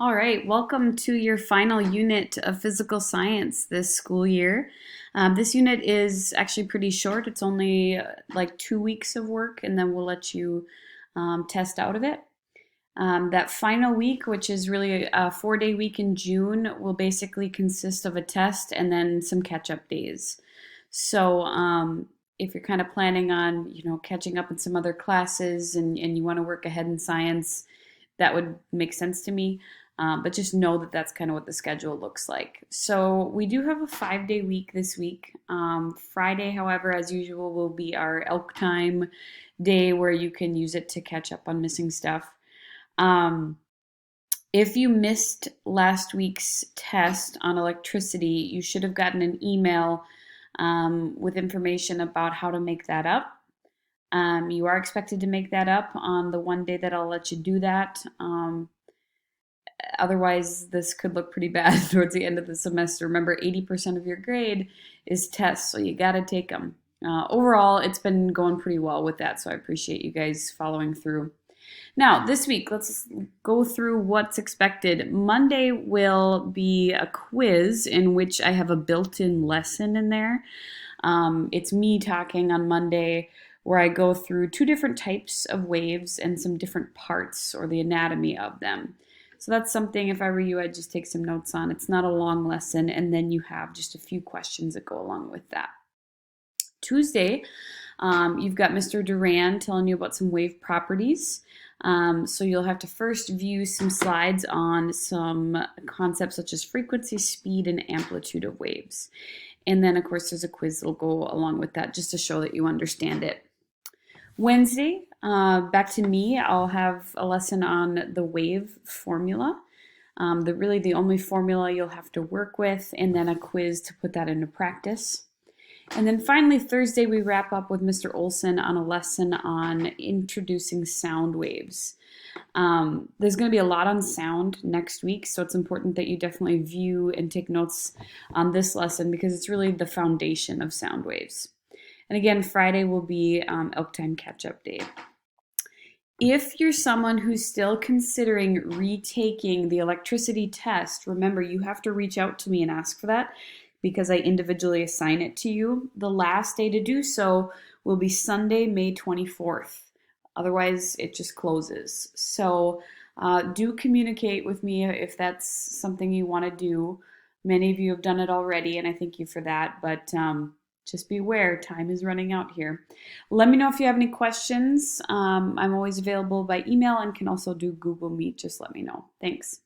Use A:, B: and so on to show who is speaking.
A: All right, welcome to your final unit of physical science this school year. This unit is actually pretty short. It's only like 2 weeks of work, and then we'll let you test out of it. That final week, which is really a 4-day week in June, will basically consist of a test and then some catch-up days. So if you're kind of planning on, catching up in some other classes and you want to work ahead in science, that would make sense to me. But just know that that's kind of what the schedule looks like. So we do have a 5-day week this week. Friday, however, as usual, will be our elk time day where you can use it to catch up on missing stuff. Um, if you missed last week's test on electricity, you should have gotten an email with information about how to make that up. You are expected to make that up on the one day that I'll let you do that. Otherwise, this could look pretty bad towards the end of the semester. Remember, 80% of your grade is tests, so you got to take them. Overall, it's been going pretty well with that, so I appreciate you guys following through. Now, this week, let's go through what's expected. Monday will be a quiz in which I have a built-in lesson in there. It's me talking on Monday where I go through two different types of waves and some different parts or the anatomy of them. So that's something, if I were you, I'd just take some notes on. It's not a long lesson, and then you have just a few questions that go along with that. Tuesday, you've got Mr. Duran telling you about some wave properties. So you'll have to first view some slides on some concepts such as frequency, speed, and amplitude of waves. And then, of course, there's a quiz that'll go along with that just to show that you understand it. Wednesday, back to me, I'll have a lesson on the wave formula. Really the only formula you'll have to work with, and then a quiz to put that into practice. And then finally, Thursday, we wrap up with Mr. Olson on a lesson on introducing sound waves. There's going to be a lot on sound next week, so it's important that you definitely view and take notes on this lesson because it's really the foundation of sound waves. And again, Friday will be Elk Time Catch-Up Day. If you're someone who's still considering retaking the electricity test, remember you have to reach out to me and ask for that because I individually assign it to you. The last day to do so will be Sunday, May 24th. Otherwise, it just closes. So do communicate with me if that's something you want to do. Many of you have done it already, and I thank you for that. But just be aware, time is running out here. Let me know if you have any questions. I'm always available by email and can also do Google Meet. Just let me know. Thanks.